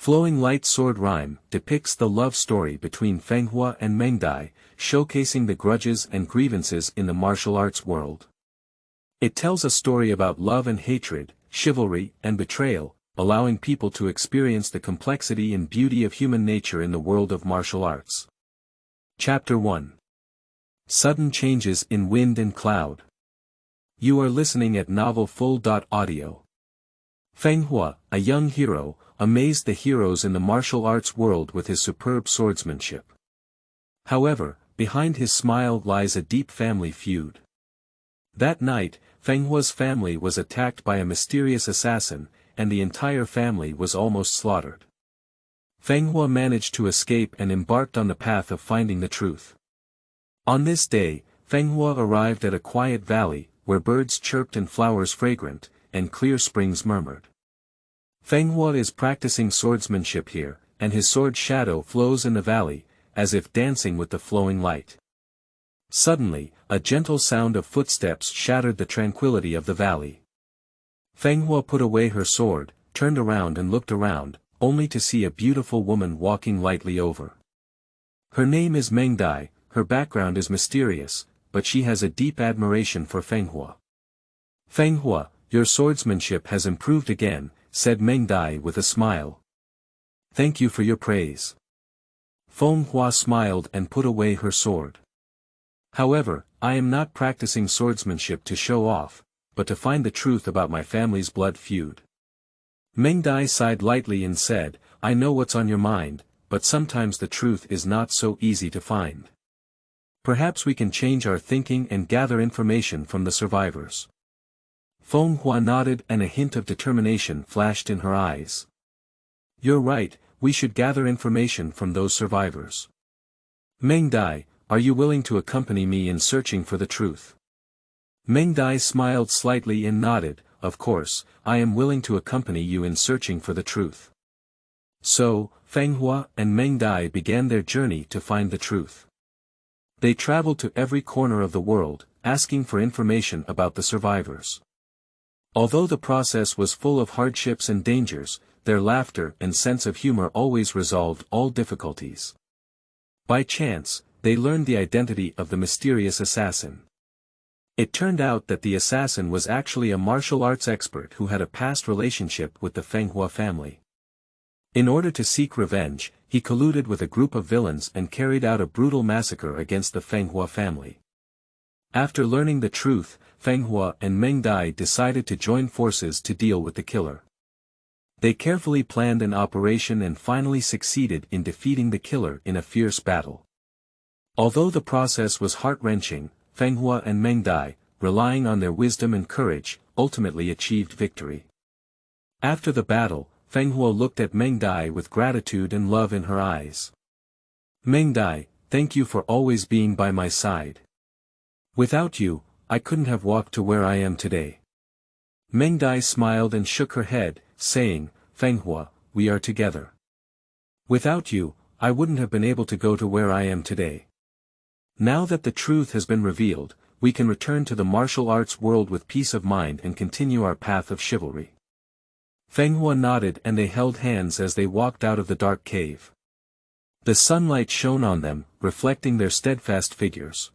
Flowing Light Sword Rhyme depicts the love story between Fenghua and Mengdie, showcasing the grudges and grievances in the martial arts world. It tells a story about love and hatred, chivalry and betrayal, allowing people to experience the complexity and beauty of human nature in the world of martial arts. Chapter 1. Sudden Changes in Wind and Cloud. You are listening at novelfull.audio. Fenghua, a young hero, amazed the heroes in the martial arts world with his superb swordsmanship. However, behind his smile lies a deep family feud. That night, Fenghua's family was attacked by a mysterious assassin, and the entire family was almost slaughtered. Fenghua managed to escape and embarked on the path of finding the truth. On this day, Fenghua arrived at a quiet valley, where birds chirped and flowers fragrant, and clear springs murmured. Fenghua is practicing swordsmanship here, and his sword shadow flows in the valley, as if dancing with the flowing light. Suddenly, a gentle sound of footsteps shattered the tranquility of the valley. Fenghua put away her sword, turned around and looked around, only to see a beautiful woman walking lightly over. Her name is Mengdie, her background is mysterious, but she has a deep admiration for Fenghua. "Fenghua, your swordsmanship has improved again," said Mengdie with a smile. "Thank you for your praise." Fenghua smiled and put away her sword. "However, I am not practicing swordsmanship to show off, but to find the truth about my family's blood feud." Mengdie sighed lightly and said, "I know what's on your mind, but sometimes the truth is not so easy to find. Perhaps we can change our thinking and gather information from the survivors." Fenghua nodded and a hint of determination flashed in her eyes. "You're right, we should gather information from those survivors. Mengdie, are you willing to accompany me in searching for the truth?" Mengdie smiled slightly and nodded, "Of course, I am willing to accompany you in searching for the truth." So, Fenghua and Mengdie began their journey to find the truth. They traveled to every corner of the world, asking for information about the survivors. Although the process was full of hardships and dangers, their laughter and sense of humor always resolved all difficulties. By chance, they learned the identity of the mysterious assassin. It turned out that the assassin was actually a martial arts expert who had a past relationship with the Fenghua family. In order to seek revenge, he colluded with a group of villains and carried out a brutal massacre against the Fenghua family. After learning the truth, Fenghua and Mengdie decided to join forces to deal with the killer. They carefully planned an operation and finally succeeded in defeating the killer in a fierce battle. Although the process was heart-wrenching, Fenghua and Mengdie, relying on their wisdom and courage, ultimately achieved victory. After the battle, Fenghua looked at Mengdie with gratitude and love in her eyes. "Mengdie, thank you for always being by my side. Without you, I couldn't have walked to where I am today." Mengdie smiled and shook her head, saying, "Fenghua, we are together. Without you, I wouldn't have been able to go to where I am today. Now that the truth has been revealed, we can return to the martial arts world with peace of mind and continue our path of chivalry." Fenghua nodded and they held hands as they walked out of the dark cave. The sunlight shone on them, reflecting their steadfast figures.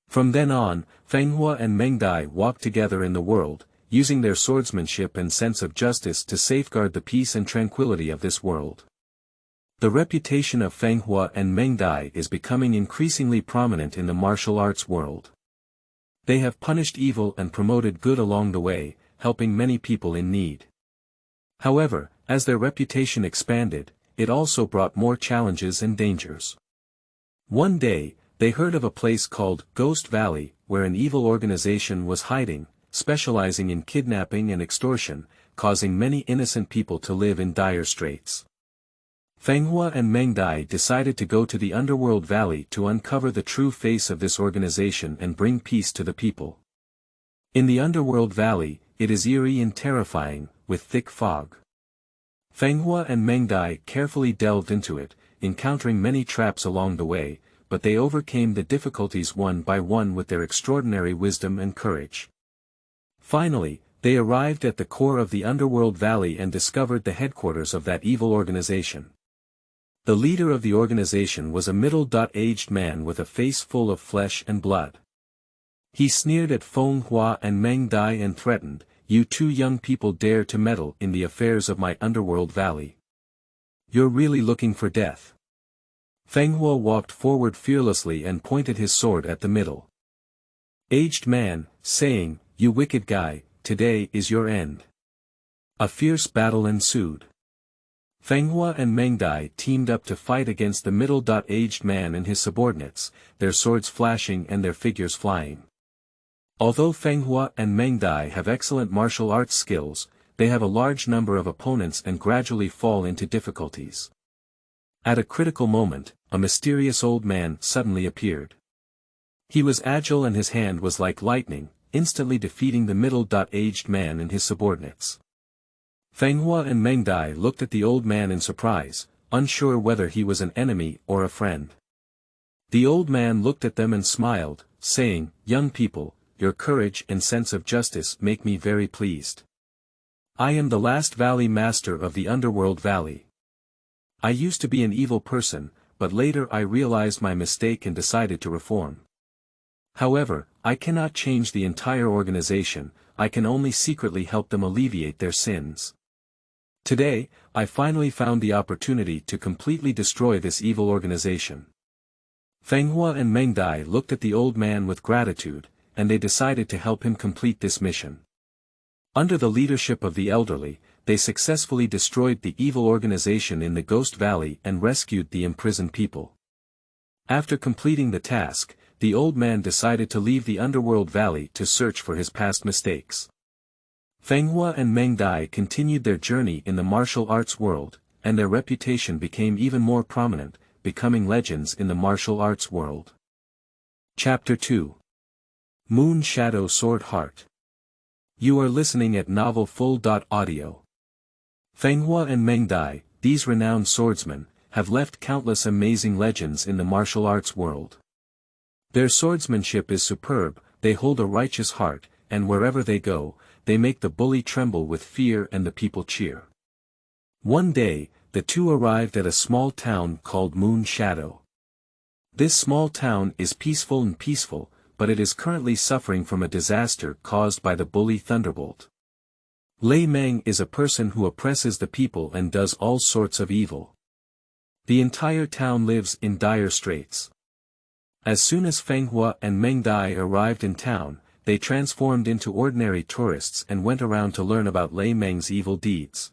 From then on, Fenghua and Mengdie walked together in the world, using their swordsmanship and sense of justice to safeguard the peace and tranquility of this world. The reputation of Fenghua and Mengdie is becoming increasingly prominent in the martial arts world. They have punished evil and promoted good along the way, helping many people in need. However, as their reputation expanded, it also brought more challenges and dangers. One day, they heard of a place called Ghost Valley, where an evil organization was hiding, specializing in kidnapping and extortion, causing many innocent people to live in dire straits. Fenghua and Mengdie decided to go to the underworld valley to uncover the true face of this organization and bring peace to the people. In the underworld valley, it is eerie and terrifying, with thick fog. Fenghua and Mengdie carefully delved into it, encountering many traps along the way, but they overcame the difficulties one by one with their extraordinary wisdom and courage. Finally, They arrived at the core of the underworld valley and discovered the headquarters of that evil organization. The leader of the organization was a middle-aged man with a face full of flesh and blood. He sneered at Fenghua and Mengdie and threatened, "You two young people dare to meddle in the affairs of my underworld valley. You're really looking for death." Fenghua walked forward fearlessly and pointed his sword at the middle-aged man, saying, "You wicked guy, today is your end." A fierce battle ensued. Fenghua and Mengdie teamed up to fight against the middle-aged man and his subordinates, their swords flashing and their figures flying. Although Fenghua and Mengdie have excellent martial arts skills, they have a large number of opponents and gradually fall into difficulties. At a critical moment, a mysterious old man suddenly appeared. He was agile and his hand was like lightning, instantly defeating the middle-aged man and his subordinates. Fenghua and Mengdie looked at the old man in surprise, unsure whether he was an enemy or a friend. The old man looked at them and smiled, saying, "Young people, your courage and sense of justice make me very pleased. I am the last valley master of the underworld valley. I used to be an evil person, but later I realized my mistake and decided to reform. However, I cannot change the entire organization, I can only secretly help them alleviate their sins. Today, I finally found the opportunity to completely destroy this evil organization." Fenghua and Mengdie looked at the old man with gratitude, and they decided to help him complete this mission. Under the leadership of the elderly, they successfully destroyed the evil organization in the Ghost Valley and rescued the imprisoned people. After completing the task, the old man decided to leave the underworld valley to search for his past mistakes. Fenghua and Mengdie continued their journey in the martial arts world, and their reputation became even more prominent, becoming legends in the martial arts world. Chapter 2. Moon Shadow Sword Heart. You are listening at Novel Full.audio. Fenghua and Mengdie, these renowned swordsmen, have left countless amazing legends in the martial arts world. Their swordsmanship is superb, they hold a righteous heart, and wherever they go, they make the bully tremble with fear and the people cheer. One day, the two arrived at a small town called Moon Shadow. This small town is peaceful, but it is currently suffering from a disaster caused by the bully Thunderbolt. Lei Meng is a person who oppresses the people and does all sorts of evil. The entire town lives in dire straits. As soon as Fenghua and Mengdie arrived in town, they transformed into ordinary tourists and went around to learn about Lei Meng's evil deeds.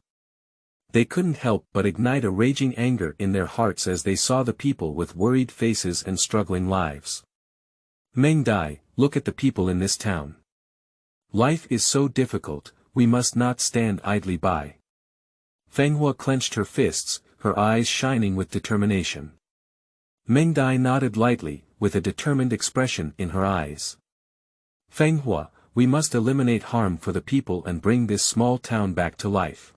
They couldn't help but ignite a raging anger in their hearts as they saw the people with worried faces and struggling lives. "Mengdie, look at the people in this town. Life is so difficult, we must not stand idly by." Fenghua clenched her fists, her eyes shining with determination. Mengdie nodded lightly, with a determined expression in her eyes. "Fenghua, we must eliminate harm for the people and bring this small town back to life."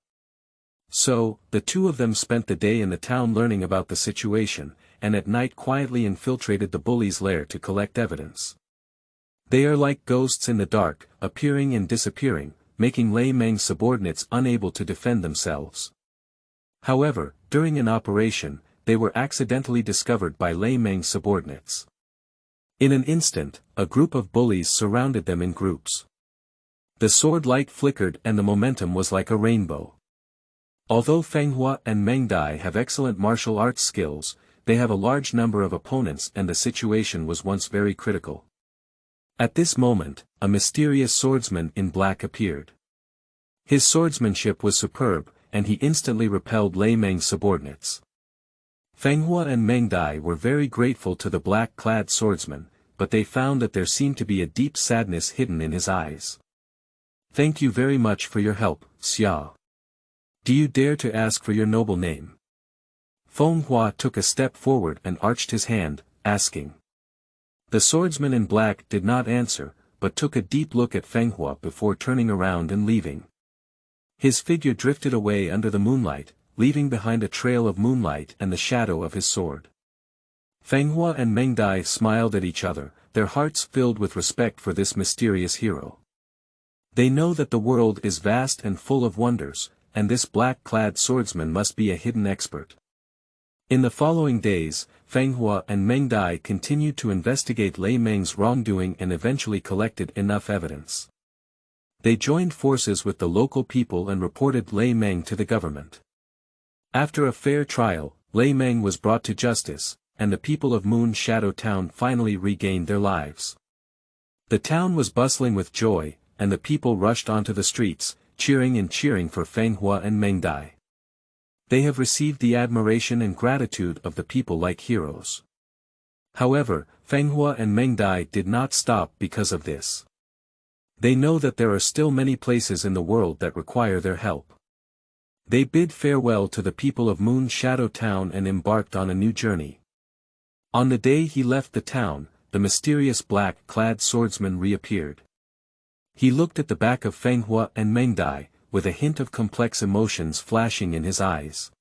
So, the two of them spent the day in the town learning about the situation, and at night quietly infiltrated the bully's lair to collect evidence. They are like ghosts in the dark, appearing and disappearing, making Lei Meng's subordinates unable to defend themselves. However, during an operation, they were accidentally discovered by Lei Meng's subordinates. In an instant, a group of bullies surrounded them in groups. The sword light flickered and the momentum was like a rainbow. Although Fenghua and Mengdie have excellent martial arts skills, they have a large number of opponents and the situation was once very critical. At this moment, a mysterious swordsman in black appeared. His swordsmanship was superb, and he instantly repelled Lei Meng's subordinates. Fenghua and Mengdie were very grateful to the black-clad swordsman, but they found that there seemed to be a deep sadness hidden in his eyes. "Thank you very much for your help, Xia. Do you dare to ask for your noble name?" Fenghua took a step forward and arched his hand, asking. The swordsman in black did not answer, but took a deep look at Fenghua before turning around and leaving. His figure drifted away under the moonlight, leaving behind a trail of moonlight and the shadow of his sword. Fenghua and Mengdie smiled at each other, their hearts filled with respect for this mysterious hero. They know that the world is vast and full of wonders, and this black-clad swordsman must be a hidden expert. In the following days, Fenghua and Mengdie continued to investigate Lei Meng's wrongdoing and eventually collected enough evidence. They joined forces with the local people and reported Lei Meng to the government. After a fair trial, Lei Meng was brought to justice, and the people of Moon Shadow Town finally regained their lives. The town was bustling with joy, and the people rushed onto the streets, cheering for Fenghua and Mengdie. They have received the admiration and gratitude of the people like heroes. However, Fenghua and Mengdie did not stop because of this. They know that there are still many places in the world that require their help. They bid farewell to the people of Moon Shadow Town and embarked on a new journey. On the day he left the town, the mysterious black-clad swordsman reappeared. He looked at the back of Fenghua and Mengdie, with a hint of complex emotions flashing in his eyes.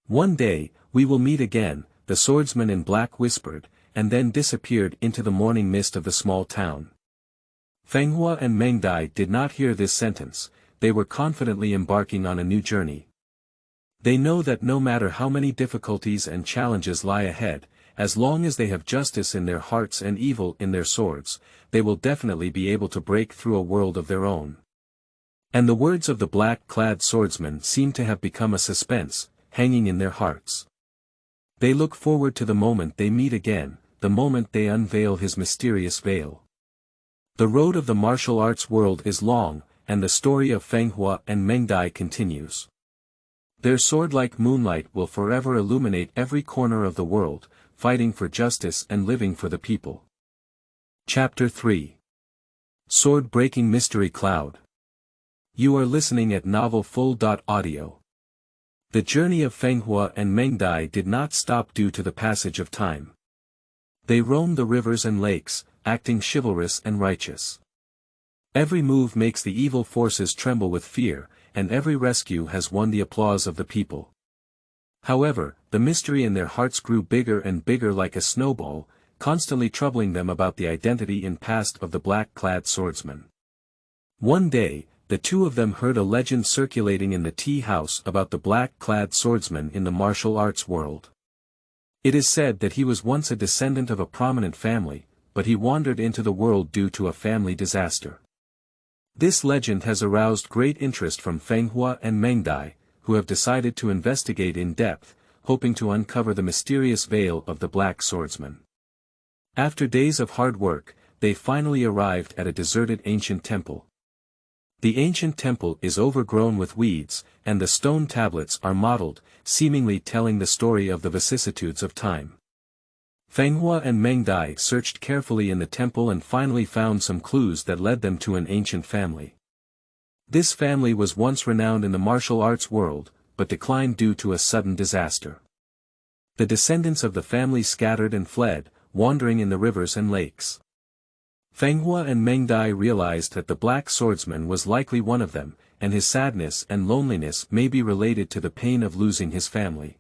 "One day, we will meet again," the swordsman in black whispered, and then disappeared into the morning mist of the small town. Fenghua and Mengdie did not hear this sentence. They were confidently embarking on a new journey. They know that no matter how many difficulties and challenges lie ahead, as long as they have justice in their hearts and evil in their swords, they will definitely be able to break through a world of their own. And the words of the black-clad swordsman seem to have become a suspense, hanging in their hearts. They look forward to the moment they meet again, the moment they unveil his mysterious veil. The road of the martial arts world is long, and the story of Fenghua and Mengdie continues. Their sword-like moonlight will forever illuminate every corner of the world, fighting for justice and living for the people. Chapter 3. Sword-Breaking Mystery Cloud. You are listening at novelfull.audio. The journey of Fenghua and Mengdie did not stop due to the passage of time. They roamed the rivers and lakes, acting chivalrous and righteous. Every move makes the evil forces tremble with fear, and every rescue has won the applause of the people. However, the mystery in their hearts grew bigger and bigger like a snowball, constantly troubling them about the identity and past of the black-clad swordsman. One day, the two of them heard a legend circulating in the tea house about the black-clad swordsman in the martial arts world. It is said that he was once a descendant of a prominent family, but he wandered into the world due to a family disaster. This legend has aroused great interest from Fenghua and Mengdie, who have decided to investigate in depth, hoping to uncover the mysterious veil of the black swordsman. After days of hard work, they finally arrived at a deserted ancient temple. The ancient temple is overgrown with weeds, and the stone tablets are mottled, seemingly telling the story of the vicissitudes of time. Fenghua and Mengdie searched carefully in the temple and finally found some clues that led them to an ancient family. This family was once renowned in the martial arts world, but declined due to a sudden disaster. The descendants of the family scattered and fled, wandering in the rivers and lakes. Fenghua and Mengdie realized that the black swordsman was likely one of them, and his sadness and loneliness may be related to the pain of losing his family.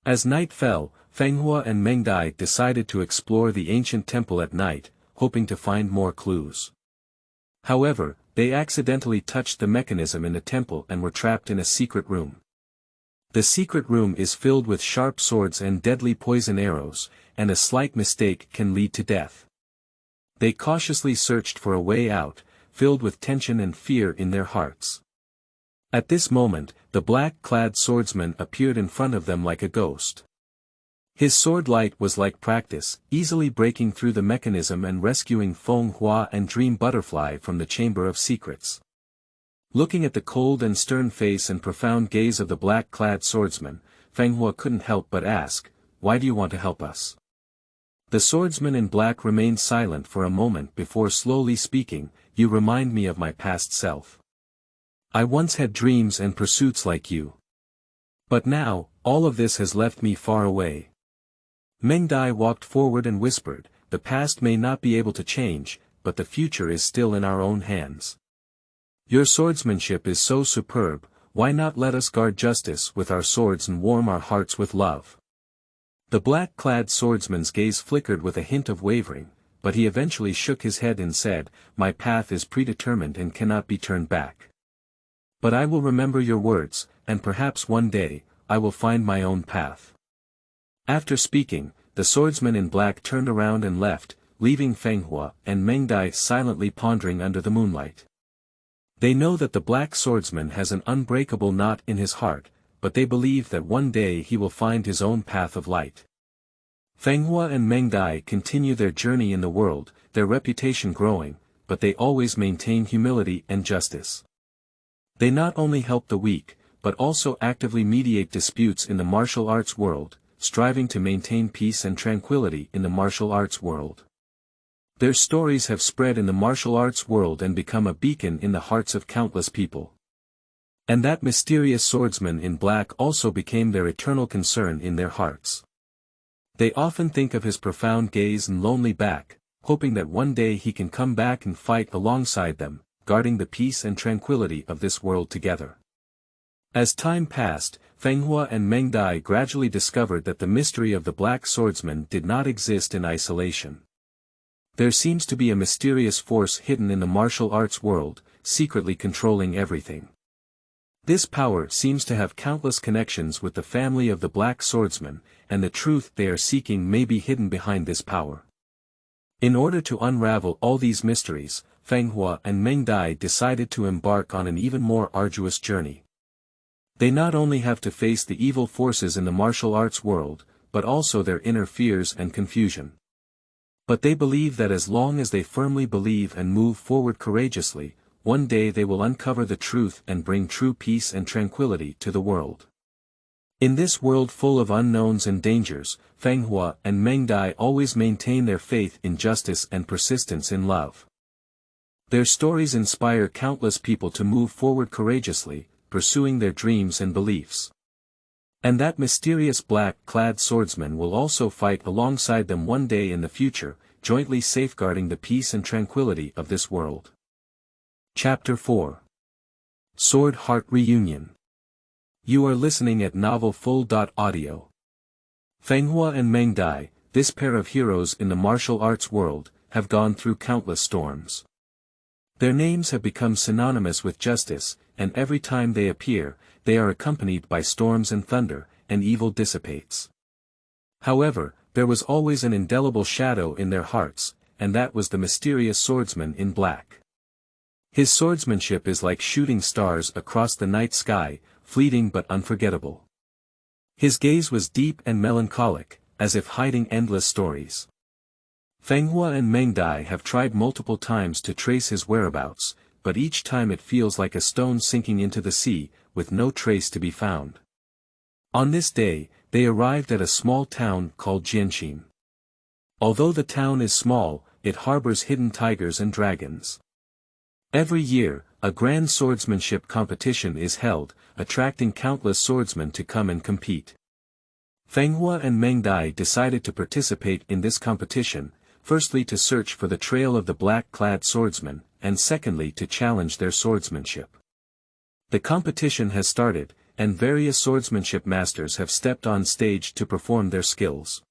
As night fell, Fenghua and Mengdie decided to explore the ancient temple at night, hoping to find more clues. However, they accidentally touched the mechanism in the temple and were trapped in a secret room. The secret room is filled with sharp swords and deadly poison arrows, and a slight mistake can lead to death. They cautiously searched for a way out, filled with tension and fear in their hearts. At this moment, the black-clad swordsman appeared in front of them like a ghost. His sword light was like practice, easily breaking through the mechanism and rescuing Fenghua and Dream Butterfly from the Chamber of Secrets. Looking at the cold and stern face and profound gaze of the black-clad swordsman, Fenghua couldn't help but ask, "Why do you want to help us?" The swordsman in black remained silent for a moment before slowly speaking, "You remind me of my past self. I once had dreams and pursuits like you. But now, all of this has left me far away." Mengdie walked forward and whispered, "The past may not be able to change, but the future is still in our own hands. Your swordsmanship is so superb, why not let us guard justice with our swords and warm our hearts with love?" The black-clad swordsman's gaze flickered with a hint of wavering, but he eventually shook his head and said, "My path is predetermined and cannot be turned back. But I will remember your words, and perhaps one day, I will find my own path." After speaking, the swordsman in black turned around and left, leaving Fenghua and Mengdie silently pondering under the moonlight. They know that the black swordsman has an unbreakable knot in his heart, but they believe that one day he will find his own path of light. Fenghua and Mengdie continue their journey in the world, their reputation growing, but they always maintain humility and justice. They not only help the weak, but also actively mediate disputes in the martial arts world, striving to maintain peace and tranquility in the martial arts world. Their stories have spread in the martial arts world and become a beacon in the hearts of countless people. And that mysterious swordsman in black also became their eternal concern in their hearts. They often think of his profound gaze and lonely back, hoping that one day he can come back and fight alongside them, guarding the peace and tranquility of this world together. As time passed, Fenghua and Mengdie gradually discovered that the mystery of the black swordsman did not exist in isolation. There seems to be a mysterious force hidden in the martial arts world, secretly controlling everything. This power seems to have countless connections with the family of the black swordsman, and the truth they are seeking may be hidden behind this power. In order to unravel all these mysteries, Fenghua and Mengdie decided to embark on an even more arduous journey. They not only have to face the evil forces in the martial arts world, but also their inner fears and confusion. But they believe that as long as they firmly believe and move forward courageously, one day they will uncover the truth and bring true peace and tranquility to the world. In this world full of unknowns and dangers, Fenghua and Mengdie always maintain their faith in justice and persistence in love. Their stories inspire countless people to move forward courageously, pursuing their dreams and beliefs. And that mysterious black-clad swordsman will also fight alongside them one day in the future, jointly safeguarding the peace and tranquility of this world. Chapter 4. Sword Heart Reunion. You are listening at novelfull.audio. Fenghua and Mengdie, this pair of heroes in the martial arts world, have gone through countless storms. Their names have become synonymous with justice, and every time they appear, they are accompanied by storms and thunder, and evil dissipates. However, there was always an indelible shadow in their hearts, and that was the mysterious swordsman in black. His swordsmanship is like shooting stars across the night sky, fleeting but unforgettable. His gaze was deep and melancholic, as if hiding endless stories. Fenghua and Mengdie have tried multiple times to trace his whereabouts, but each time it feels like a stone sinking into the sea, with no trace to be found. On this day, they arrived at a small town called Jianghu. Although the town is small, it harbors hidden tigers and dragons. Every year, a grand swordsmanship competition is held, attracting countless swordsmen to come and compete. Fenghua and Mengdie decided to participate in this competition, firstly to search for the trail of the black-clad swordsman, and secondly to challenge their swordsmanship. The competition has started, and various swordsmanship masters have stepped on stage to perform their skills.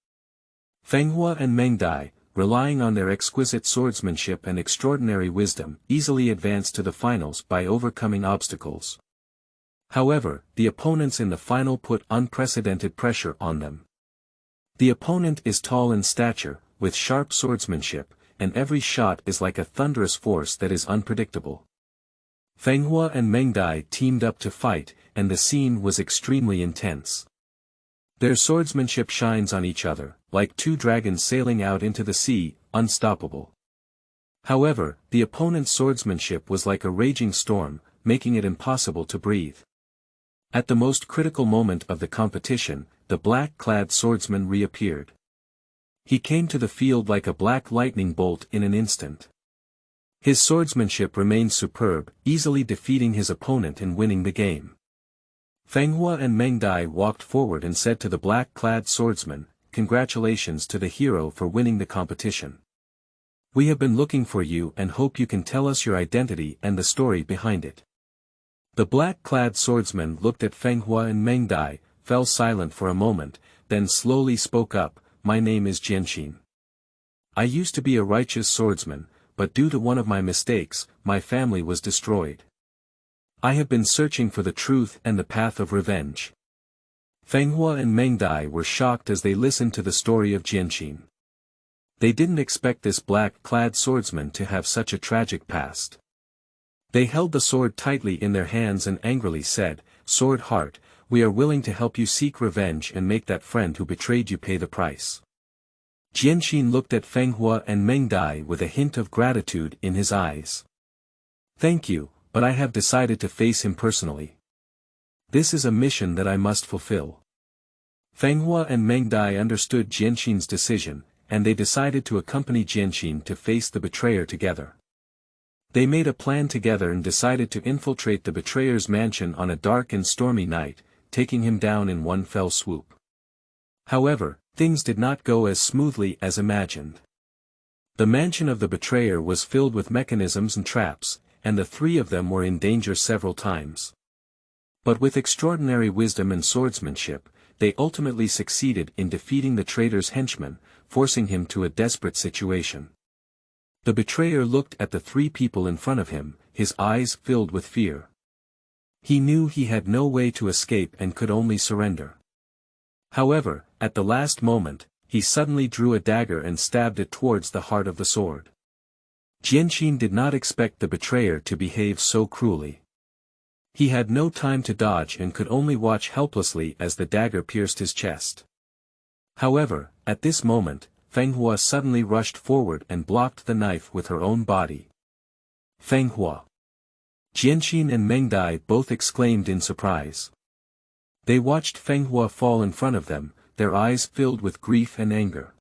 Fenghua and Mengdie, relying on their exquisite swordsmanship and extraordinary wisdom, easily advance to the finals by overcoming obstacles. However, the opponents in the final put unprecedented pressure on them. The opponent is tall in stature, with sharp swordsmanship, and every shot is like a thunderous force that is unpredictable. Fenghua and Mengdie teamed up to fight, and the scene was extremely intense. Their swordsmanship shines on each other, like two dragons sailing out into the sea, unstoppable. However, the opponent's swordsmanship was like a raging storm, making it impossible to breathe. At the most critical moment of the competition, the black-clad swordsman reappeared. He came to the field like a black lightning bolt in an instant. His swordsmanship remained superb, easily defeating his opponent and winning the game. Fenghua and Mengdie walked forward and said to the black-clad swordsman, "Congratulations to the hero for winning the competition. We have been looking for you and hope you can tell us your identity and the story behind it." The black-clad swordsman looked at Fenghua and Mengdie, fell silent for a moment, then slowly spoke up, "My name is Jianghu. I used to be a righteous swordsman, but due to one of my mistakes, my family was destroyed. I have been searching for the truth and the path of revenge. Fenghua and Mengdie were shocked as they listened to the story of Jianqin. They didn't expect this black-clad swordsman to have such a tragic past. They held the sword tightly in their hands and angrily said, "Sword Heart, we are willing to help you seek revenge and make that friend who betrayed you pay the price." Jianqin looked at Fenghua and Mengdie with a hint of gratitude in his eyes. "Thank you, but I have decided to face him personally. This is a mission that I must fulfill." Fenghua and Mengdie understood Jianqin's decision, and they decided to accompany Jianqin to face the betrayer together. They made a plan together and decided to infiltrate the betrayer's mansion on a dark and stormy night, taking him down in one fell swoop. However, things did not go as smoothly as imagined. The mansion of the betrayer was filled with mechanisms and traps, and the three of them were in danger several times. But with extraordinary wisdom and swordsmanship, they ultimately succeeded in defeating the traitor's henchman, forcing him to a desperate situation. The betrayer looked at the three people in front of him, his eyes filled with fear. He knew he had no way to escape and could only surrender. However, at the last moment, he suddenly drew a dagger and stabbed it towards the heart of the sword. Jianqin did not expect the betrayer to behave so cruelly. He had no time to dodge and could only watch helplessly as the dagger pierced his chest. However, at this moment, Fenghua suddenly rushed forward and blocked the knife with her own body. "Fenghua!" Jianqin and Mengdie both exclaimed in surprise. They watched Fenghua fall in front of them, their eyes filled with grief and anger.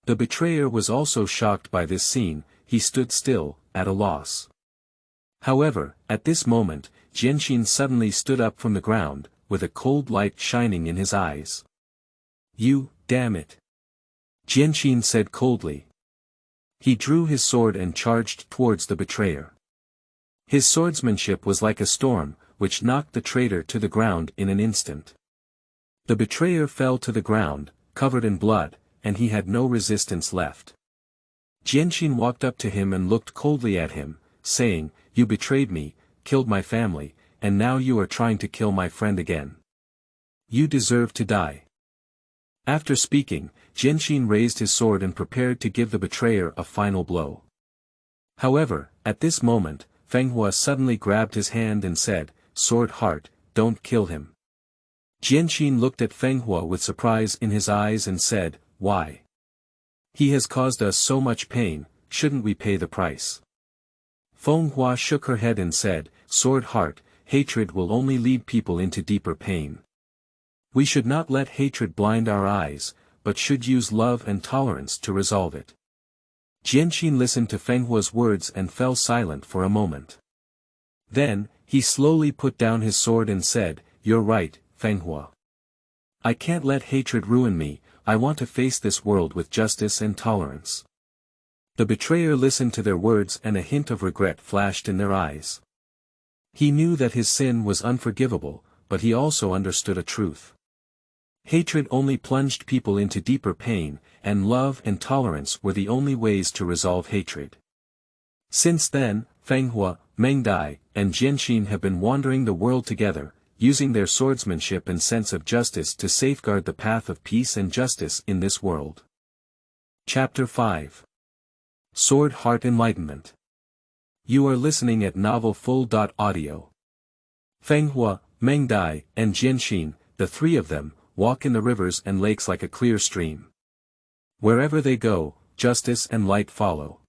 The betrayer was also shocked by this scene. He stood still, at a loss. However, at this moment, Jianqin suddenly stood up from the ground, with a cold light shining in his eyes. "You, damn it!" Jianqin said coldly. He drew his sword and charged towards the betrayer. His swordsmanship was like a storm, which knocked the traitor to the ground in an instant. The betrayer fell to the ground, covered in blood, and he had no resistance left. Jianqin walked up to him and looked coldly at him, saying, "You betrayed me, killed my family, and now you are trying to kill my friend again. You deserve to die." After speaking, Jianqin raised his sword and prepared to give the betrayer a final blow. However, at this moment, Fenghua suddenly grabbed his hand and said, "Sword Heart, don't kill him." Jianqin looked at Fenghua with surprise in his eyes and said, "Why? He has caused us so much pain, shouldn't we pay the price?" Fenghua shook her head and said, "Sword Heart, hatred will only lead people into deeper pain. We should not let hatred blind our eyes, but should use love and tolerance to resolve it." Jianqin listened to Fenghua's words and fell silent for a moment. Then, he slowly put down his sword and said, "You're right, Fenghua. I can't let hatred ruin me, I want to face this world with justice and tolerance." The betrayer listened to their words and a hint of regret flashed in their eyes. He knew that his sin was unforgivable, but he also understood a truth. Hatred only plunged people into deeper pain, and love and tolerance were the only ways to resolve hatred. Since then, Fenghua, Mengdie, and Jianqin have been wandering the world together, using their swordsmanship and sense of justice to safeguard the path of peace and justice in this world. Chapter 5. Sword Heart Enlightenment. You are listening at novelfull.audio. Fenghua, Mengdie, and Jianqin, the three of them, walk in the rivers and lakes like a clear stream. Wherever they go, justice and light follow.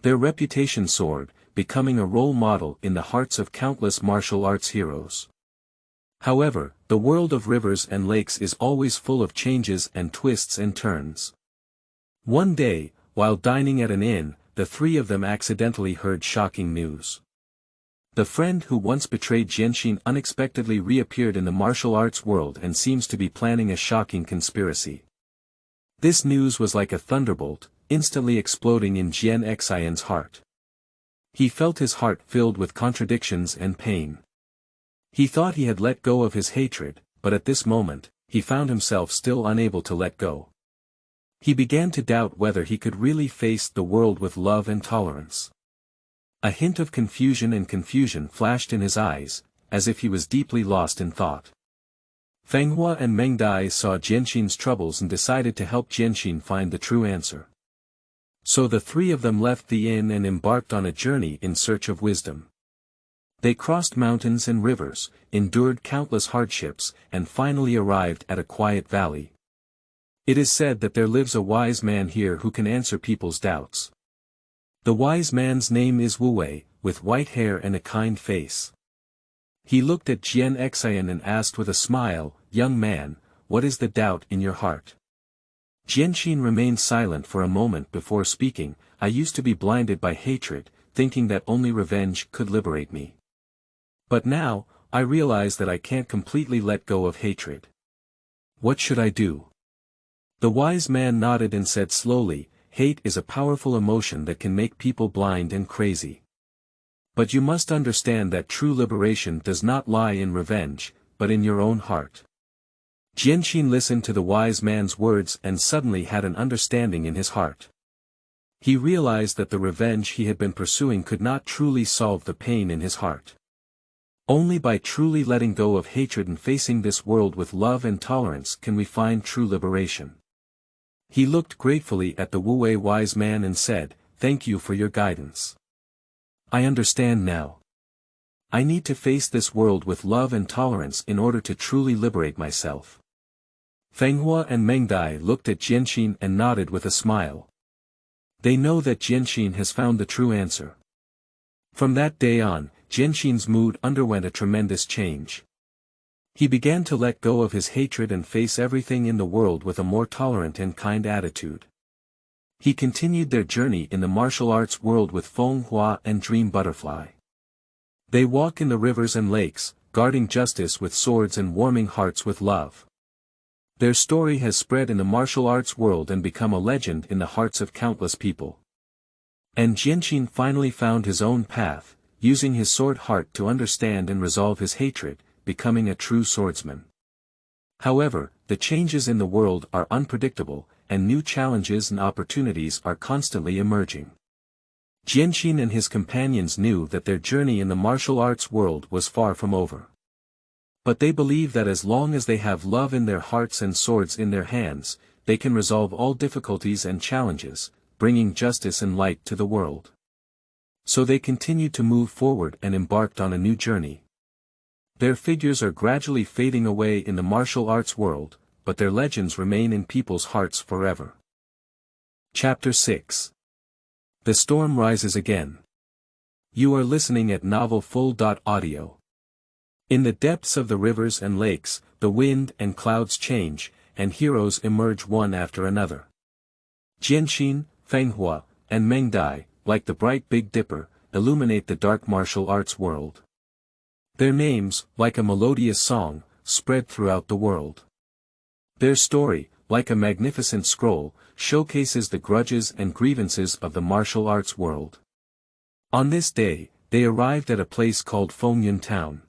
Their reputation soared, becoming a role model in the hearts of countless martial arts heroes. However, the world of rivers and lakes is always full of changes and twists and turns. One day, while dining at an inn, the three of them accidentally heard shocking news. The friend who once betrayed Jianqin unexpectedly reappeared in the martial arts world and seems to be planning a shocking conspiracy. This news was like a thunderbolt, instantly exploding in Jian Xian's heart. He felt his heart filled with contradictions and pain. He thought he had let go of his hatred, but at this moment, he found himself still unable to let go. He began to doubt whether he could really face the world with love and tolerance. A hint of confusion flashed in his eyes, as if he was deeply lost in thought. Fenghua and Mengdie saw Jianxin's troubles and decided to help Jianxin find the true answer. So the three of them left the inn and embarked on a journey in search of wisdom. They crossed mountains and rivers, endured countless hardships, and finally arrived at a quiet valley. It is said that there lives a wise man here who can answer people's doubts. The wise man's name is Wuwei, with white hair and a kind face. He looked at Jian Xian and asked with a smile, "Young man, what is the doubt in your heart?" Jianxin remained silent for a moment before speaking. "I used to be blinded by hatred, thinking that only revenge could liberate me. But now, I realize that I can't completely let go of hatred. What should I do?" The wise man nodded and said slowly, "Hate is a powerful emotion that can make people blind and crazy. But you must understand that true liberation does not lie in revenge, but in your own heart." Jianxin listened to the wise man's words and suddenly had an understanding in his heart. He realized that the revenge he had been pursuing could not truly solve the pain in his heart. Only by truly letting go of hatred and facing this world with love and tolerance can we find true liberation. He looked gratefully at the Wuwei wise man and said, "Thank you for your guidance. I understand now. I need to face this world with love and tolerance in order to truly liberate myself." Fenghua and Mengdie looked at Jianxin and nodded with a smile. They know that Jianxin has found the true answer. From that day on, Jianxin's mood underwent a tremendous change. He began to let go of his hatred and face everything in the world with a more tolerant and kind attitude. He continued their journey in the martial arts world with Fenghua and Dream Butterfly. They walk in the rivers and lakes, guarding justice with swords and warming hearts with love. Their story has spread in the martial arts world and become a legend in the hearts of countless people. And Jianxin finally found his own path, using his sword heart to understand and resolve his hatred, becoming a true swordsman. However, the changes in the world are unpredictable, and new challenges and opportunities are constantly emerging. Jianxin and his companions knew that their journey in the martial arts world was far from over. But they believe that as long as they have love in their hearts and swords in their hands, they can resolve all difficulties and challenges, bringing justice and light to the world. So they continued to move forward and embarked on a new journey. Their figures are gradually fading away in the martial arts world, but their legends remain in people's hearts forever. Chapter 6. The Storm Rises Again. You are listening at novelfull.audio. In the depths of the rivers and lakes, the wind and clouds change, and heroes emerge one after another. Jianxin, Fenghua, and Mengdie, like the bright Big Dipper, illuminate the dark martial arts world. Their names, like a melodious song, spread throughout the world. Their story, like a magnificent scroll, showcases the grudges and grievances of the martial arts world. On this day, they arrived at a place called Fengyun Town.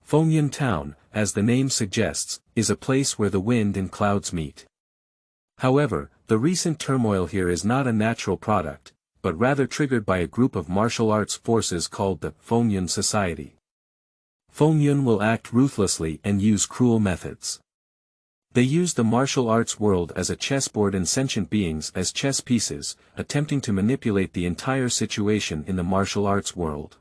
Fengyun Town, as the name suggests, is a place where the wind and clouds meet. However, the recent turmoil here is not a natural product, but rather triggered by a group of martial arts forces called the Fengyun Society. Fengyun will act ruthlessly and use cruel methods. They use the martial arts world as a chessboard and sentient beings as chess pieces, attempting to manipulate the entire situation in the martial arts world.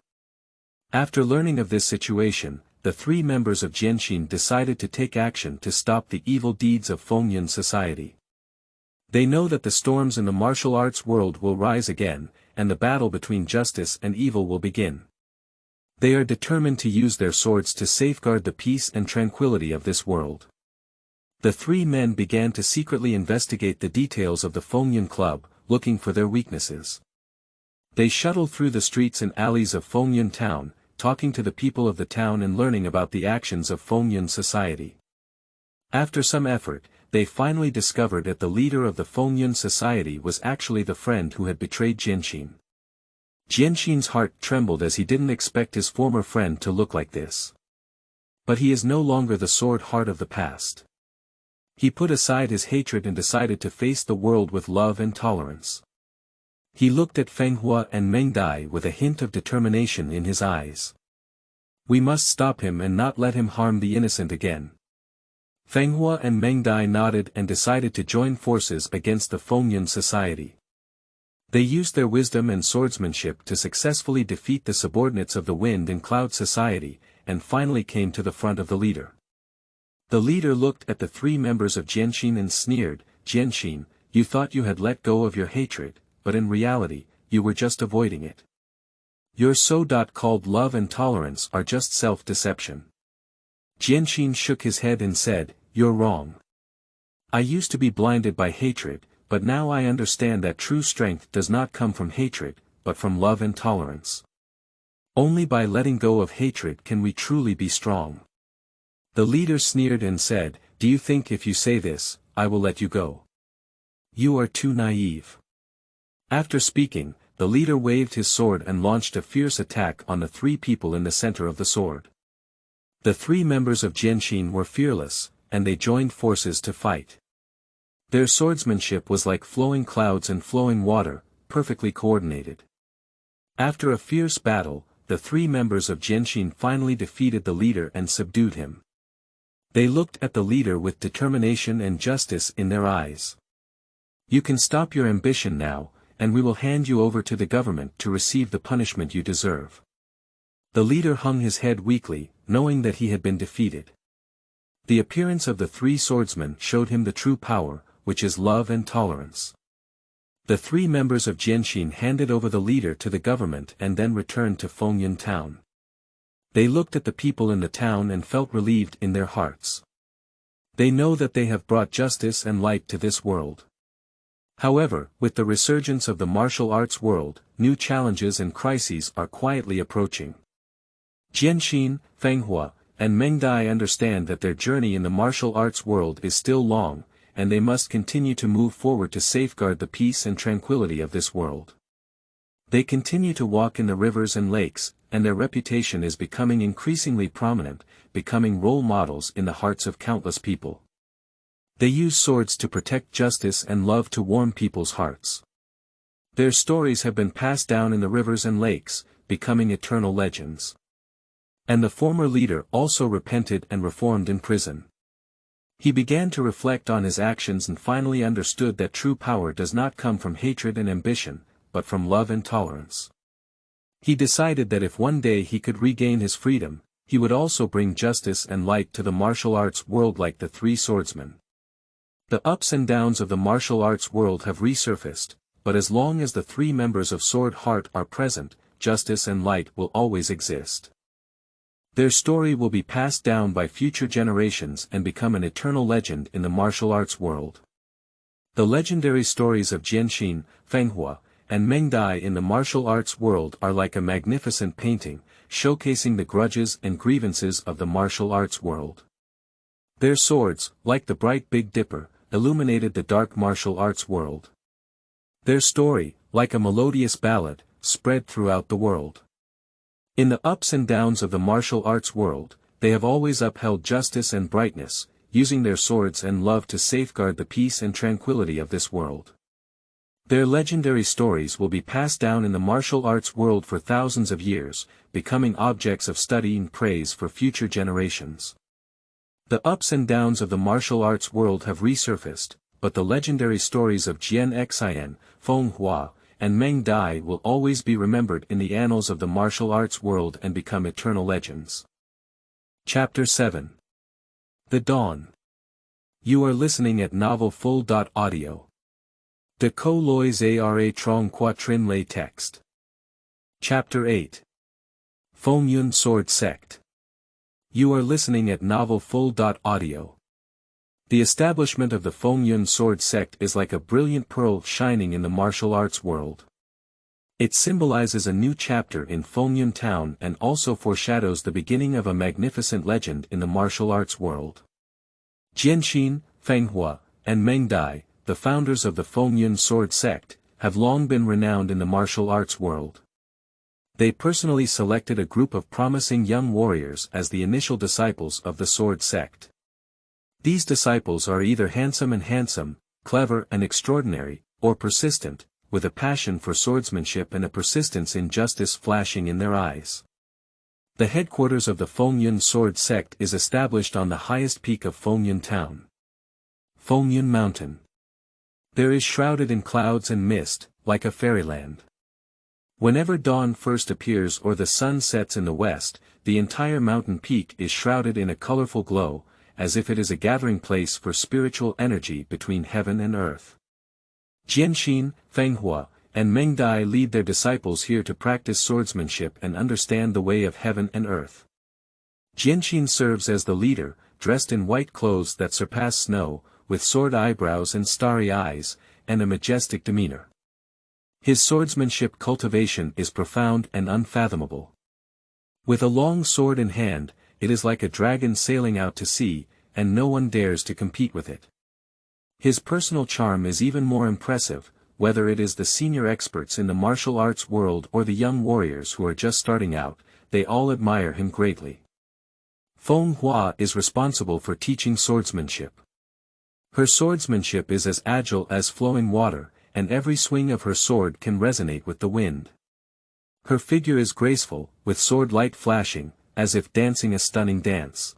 After learning of this situation, the three members of Jianxin decided to take action to stop the evil deeds of Fengyun Society. They know that the storms in the martial arts world will rise again, and the battle between justice and evil will begin. They are determined to use their swords to safeguard the peace and tranquility of this world. The three men began to secretly investigate the details of the Fengyun Club, looking for their weaknesses. They shuttled through the streets and alleys of Fengyun Town, talking to the people of the town and learning about the actions of Fengyun Society. After some effort, they finally discovered that the leader of the Fengyun Society was actually the friend who had betrayed Jianxin. Jianxin's heart trembled as he didn't expect his former friend to look like this. But he is no longer the sword heart of the past. He put aside his hatred and decided to face the world with love and tolerance. He looked at Fenghua and Mengdie with a hint of determination in his eyes. We must stop him and not let him harm the innocent again. Fenghua and Mengdie nodded and decided to join forces against the Fengyun society. They used their wisdom and swordsmanship to successfully defeat the subordinates of the Wind and Cloud Society, and finally came to the front of the leader. The leader looked at the three members of Jianxin and sneered, "Jianxin, you thought you had let go of your hatred, but in reality, you were just avoiding it. Your so-called love and tolerance are just self-deception." Jianxin shook his head and said, "You're wrong. I used to be blinded by hatred, but now I understand that true strength does not come from hatred, but from love and tolerance. Only by letting go of hatred can we truly be strong." The leader sneered and said, "Do you think if you say this, I will let you go? You are too naive." After speaking, the leader waved his sword and launched a fierce attack on the three people in the center of the sword. The three members of Jianxin were fearless, and they joined forces to fight. Their swordsmanship was like flowing clouds and flowing water, perfectly coordinated. After a fierce battle, the three members of Jianxin finally defeated the leader and subdued him. They looked at the leader with determination and justice in their eyes. "You can stop your ambition now, and we will hand you over to the government to receive the punishment you deserve." The leader hung his head weakly, knowing that he had been defeated. The appearance of the three swordsmen showed him the true power, which is love and tolerance. The three members of Jianxin handed over the leader to the government and then returned to Fengyun town. They looked at the people in the town and felt relieved in their hearts. They know that they have brought justice and light to this world. However, with the resurgence of the martial arts world, new challenges and crises are quietly approaching. Jianxin, Fenghua, and Mengdie understand that their journey in the martial arts world is still long, and they must continue to move forward to safeguard the peace and tranquility of this world. They continue to walk in the rivers and lakes, and their reputation is becoming increasingly prominent, becoming role models in the hearts of countless people. They use swords to protect justice and love to warm people's hearts. Their stories have been passed down in the rivers and lakes, becoming eternal legends. And the former leader also repented and reformed in prison. He began to reflect on his actions and finally understood that true power does not come from hatred and ambition, but from love and tolerance. He decided that if one day he could regain his freedom, he would also bring justice and light to the martial arts world like the three swordsmen. The ups and downs of the martial arts world have resurfaced, but as long as the three members of Sword Heart are present, justice and light will always exist. Their story will be passed down by future generations and become an eternal legend in the martial arts world. The legendary stories of Jianxin, Fenghua, and Mengdie in the martial arts world are like a magnificent painting, showcasing the grudges and grievances of the martial arts world. Their swords, like the bright Big Dipper, illuminated the dark martial arts world. Their story, like a melodious ballad, spread throughout the world. In the ups and downs of the martial arts world, they have always upheld justice and brightness, using their swords and love to safeguard the peace and tranquility of this world. Their legendary stories will be passed down in the martial arts world for thousands of years, becoming objects of study and praise for future generations. The ups and downs of the martial arts world have resurfaced, but the legendary stories of Jianxin, Fenghua, and Mengdie will always be remembered in the annals of the martial arts world and become eternal legends. Chapter 7. The Dawn. You are listening at novelfull.audio. De co lois ara trong quatrin lay text. Chapter 8. Fengyun Sword Sect. You are listening at novelfull.audio. The establishment of the Fengyun Sword Sect is like a brilliant pearl shining in the martial arts world. It symbolizes a new chapter in Fengyun town and also foreshadows the beginning of a magnificent legend in the martial arts world. Jianxin, Fenghua, and Mengdie, the founders of the Fengyun Sword Sect, have long been renowned in the martial arts world. They personally selected a group of promising young warriors as the initial disciples of the Sword Sect. These disciples are either handsome, clever and extraordinary, or persistent, with a passion for swordsmanship and a persistence in justice flashing in their eyes. The headquarters of the Fengyun sword sect is established on the highest peak of Fengyun town. Fengyun Mountain. There is shrouded in clouds and mist, like a fairyland. Whenever dawn first appears or the sun sets in the west, the entire mountain peak is shrouded in a colorful glow, as if it is a gathering place for spiritual energy between heaven and earth. Jianxin, Fenghua, and Mengdie lead their disciples here to practice swordsmanship and understand the way of heaven and earth. Jianxin serves as the leader, dressed in white clothes that surpass snow, with sword eyebrows and starry eyes, and a majestic demeanor. His swordsmanship cultivation is profound and unfathomable. With a long sword in hand, it is like a dragon sailing out to sea, and no one dares to compete with it. His personal charm is even more impressive, whether it is the senior experts in the martial arts world or the young warriors who are just starting out, they all admire him greatly. Fenghua is responsible for teaching swordsmanship. Her swordsmanship is as agile as flowing water, and every swing of her sword can resonate with the wind. Her figure is graceful, with sword light flashing, as if dancing a stunning dance.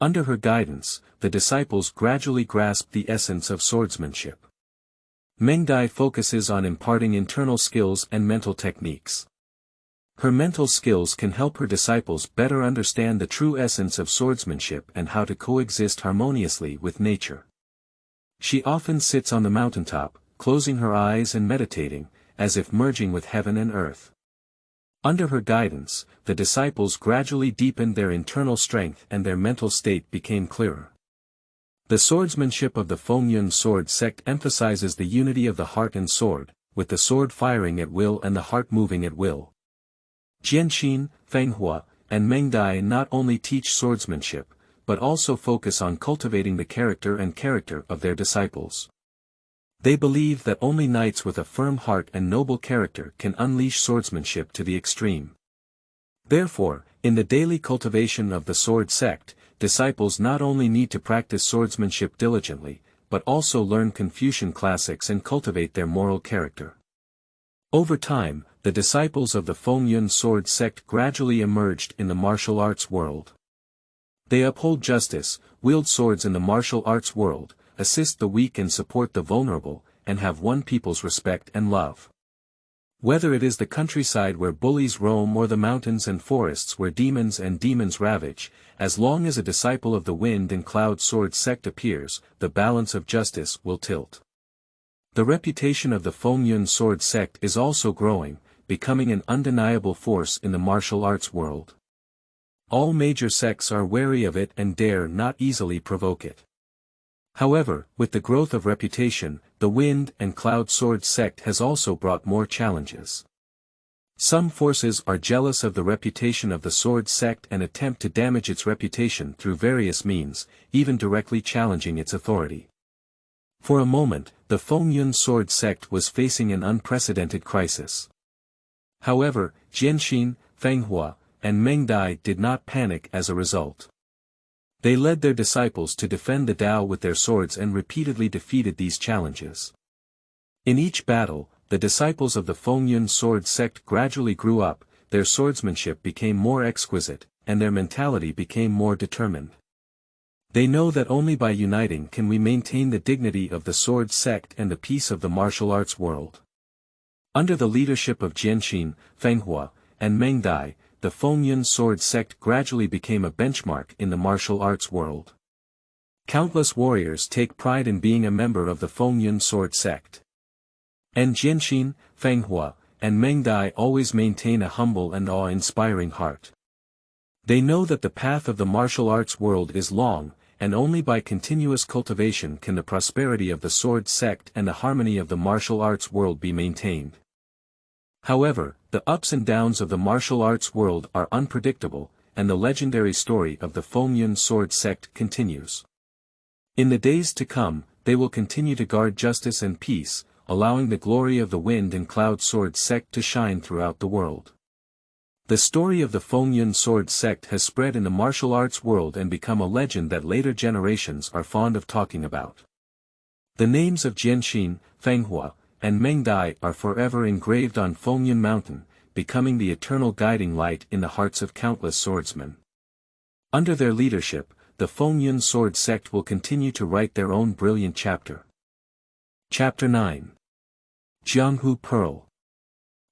Under her guidance, the disciples gradually grasp the essence of swordsmanship. Mengdie focuses on imparting internal skills and mental techniques. Her mental skills can help her disciples better understand the true essence of swordsmanship and how to coexist harmoniously with nature. She often sits on the mountaintop, closing her eyes and meditating, as if merging with heaven and earth. Under her guidance, the disciples gradually deepened their internal strength and their mental state became clearer. The swordsmanship of the Fengyun sword sect emphasizes the unity of the heart and sword, with the sword firing at will and the heart moving at will. Jianxin, Fenghua, and Mengdie not only teach swordsmanship, but also focus on cultivating the character of their disciples. They believe that only knights with a firm heart and noble character can unleash swordsmanship to the extreme. Therefore, in the daily cultivation of the sword sect, disciples not only need to practice swordsmanship diligently, but also learn Confucian classics and cultivate their moral character. Over time, the disciples of the Fengyun sword sect gradually emerged in the martial arts world. They uphold justice, wield swords in the martial arts world, assist the weak and support the vulnerable, and have won people's respect and love. Whether it is the countryside where bullies roam or the mountains and forests where demons ravage, as long as a disciple of the wind and cloud sword sect appears, the balance of justice will tilt. The reputation of the Fengyun sword sect is also growing, becoming an undeniable force in the martial arts world. All major sects are wary of it and dare not easily provoke it. However, with the growth of reputation, the Wind and Cloud Sword sect has also brought more challenges. Some forces are jealous of the reputation of the Sword sect and attempt to damage its reputation through various means, even directly challenging its authority. For a moment, the Fengyun Sword sect was facing an unprecedented crisis. However, Jianxin, Fenghua, and Mengdie did not panic as a result. They led their disciples to defend the Tao with their swords and repeatedly defeated these challenges. In each battle, the disciples of the Fengyun sword sect gradually grew up, their swordsmanship became more exquisite, and their mentality became more determined. They know that only by uniting can we maintain the dignity of the sword sect and the peace of the martial arts world. Under the leadership of Jianxin, Fenghua, and Mengdie, the Fengyun sword sect gradually became a benchmark in the martial arts world. Countless warriors take pride in being a member of the Fengyun sword sect. And Jianxin, Fenghua, and Mengdie always maintain a humble and awe-inspiring heart. They know that the path of the martial arts world is long, and only by continuous cultivation can the prosperity of the sword sect and the harmony of the martial arts world be maintained. However, the ups and downs of the martial arts world are unpredictable, and the legendary story of the Fengyun sword sect continues. In the days to come, they will continue to guard justice and peace, allowing the glory of the Wind and Cloud sword sect to shine throughout the world. The story of the Fengyun sword sect has spread in the martial arts world and become a legend that later generations are fond of talking about. The names of Jianxin, Fenghua, and Mengdie are forever engraved on Fengyun Mountain, becoming the eternal guiding light in the hearts of countless swordsmen. Under their leadership, the Fengyun sword sect will continue to write their own brilliant chapter. Chapter 9. Jianghu Pearl.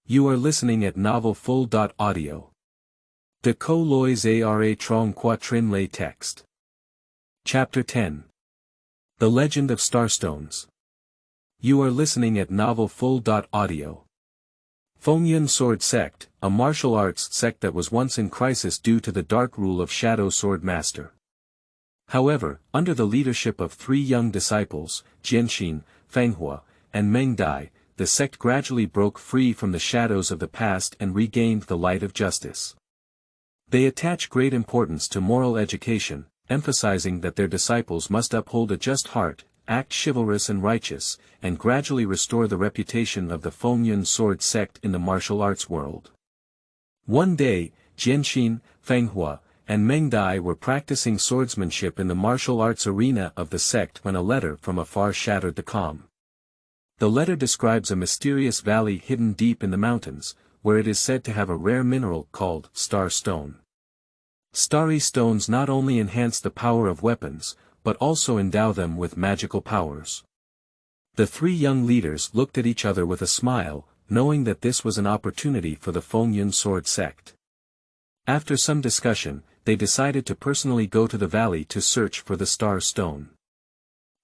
You are listening at Novel Full. Audio. De Co Lois Ara Trong Quatrin Lay Text. Chapter 10. The Legend of Starstones. You are listening at Novel Full. Audio. Fengyun Sword Sect, a martial arts sect that was once in crisis due to the dark rule of Shadow Sword Master. However, under the leadership of three young disciples, Jianxin, Fenghua, and Mengdie, the sect gradually broke free from the shadows of the past and regained the light of justice. They attach great importance to moral education, emphasizing that their disciples must uphold a just heart, act chivalrous and righteous, and gradually restore the reputation of the Fengyun sword sect in the martial arts world. One day, Jianxin, Fenghua, and Mengdie were practicing swordsmanship in the martial arts arena of the sect when a letter from afar shattered the calm. The letter describes a mysterious valley hidden deep in the mountains, where it is said to have a rare mineral called Starstone. Starry stones not only enhance the power of weapons, but also endow them with magical powers. The three young leaders looked at each other with a smile, knowing that this was an opportunity for the Fengyun sword sect. After some discussion, they decided to personally go to the valley to search for the Star Stone.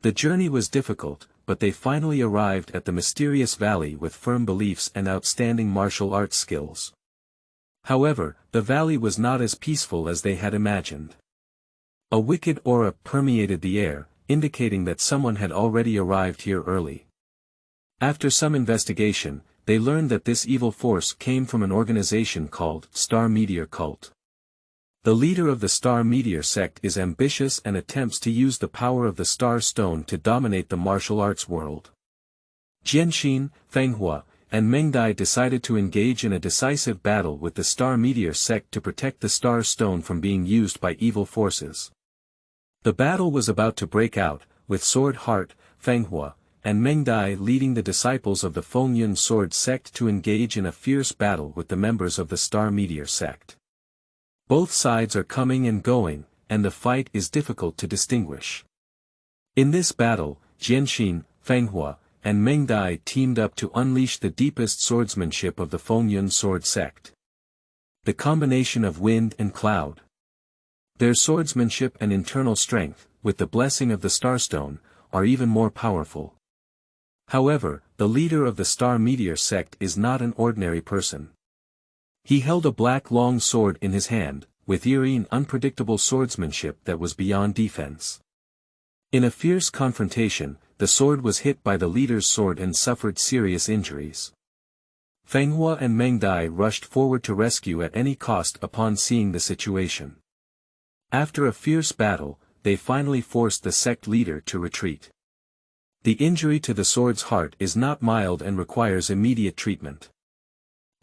The journey was difficult, but they finally arrived at the mysterious valley with firm beliefs and outstanding martial arts skills. However, the valley was not as peaceful as they had imagined. A wicked aura permeated the air, indicating that someone had already arrived here early. After some investigation, they learned that this evil force came from an organization called Star Meteor Cult. The leader of the Star Meteor sect is ambitious and attempts to use the power of the Star Stone to dominate the martial arts world. Jianxin, Fenghua, and Mengdie decided to engage in a decisive battle with the Star Meteor sect to protect the Star Stone from being used by evil forces. The battle was about to break out, with Sword Heart, Fenghua, and Mengdie leading the disciples of the Fengyun sword sect to engage in a fierce battle with the members of the Star Meteor sect. Both sides are coming and going, and the fight is difficult to distinguish. In this battle, Jianxin, Fenghua, and Mengdie teamed up to unleash the deepest swordsmanship of the Fengyun sword sect. The combination of wind and cloud. Their swordsmanship and internal strength, with the blessing of the Starstone, are even more powerful. However, the leader of the Star Meteor sect is not an ordinary person. He held a black long sword in his hand, with eerie and unpredictable swordsmanship that was beyond defense. In a fierce confrontation, the sword was hit by the leader's sword and suffered serious injuries. Fenghua and Mengdie rushed forward to rescue at any cost upon seeing the situation. After a fierce battle, they finally forced the sect leader to retreat. The injury to the sword's heart is not mild and requires immediate treatment.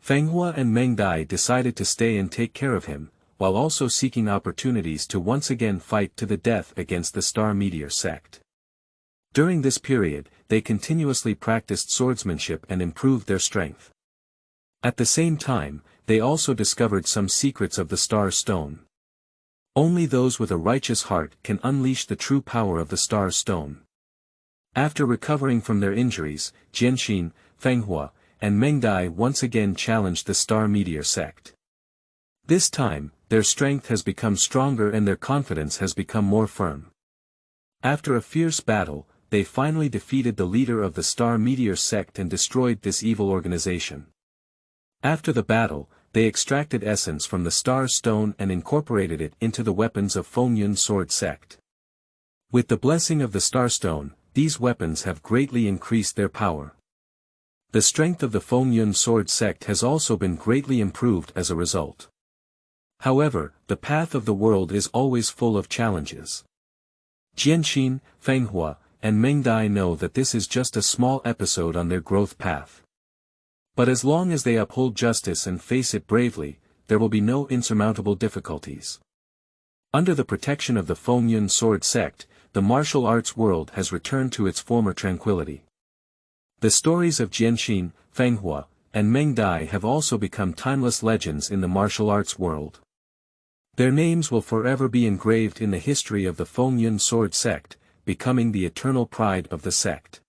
Fenghua and Mengdie decided to stay and take care of him, while also seeking opportunities to once again fight to the death against the Star Meteor sect. During this period, they continuously practiced swordsmanship and improved their strength. At the same time, they also discovered some secrets of the Star Stone. Only those with a righteous heart can unleash the true power of the Star Stone. After recovering from their injuries, Jianxin, Fenghua, and Mengdie once again challenged the Star Meteor sect. This time, their strength has become stronger and their confidence has become more firm. After a fierce battle, they finally defeated the leader of the Star Meteor sect and destroyed this evil organization. After the battle, they extracted essence from the Star Stone and incorporated it into the weapons of Fengyun sword sect. With the blessing of the Star Stone, these weapons have greatly increased their power. The strength of the Fengyun sword sect has also been greatly improved as a result. However, the path of the world is always full of challenges. Jianxin, Fenghua, and Mengdie know that this is just a small episode on their growth path. But as long as they uphold justice and face it bravely, there will be no insurmountable difficulties. Under the protection of the Fengyun sword sect, the martial arts world has returned to its former tranquility. The stories of Jianxin, Fenghua, and Mengdie have also become timeless legends in the martial arts world. Their names will forever be engraved in the history of the Fengyun sword sect, becoming the eternal pride of the sect.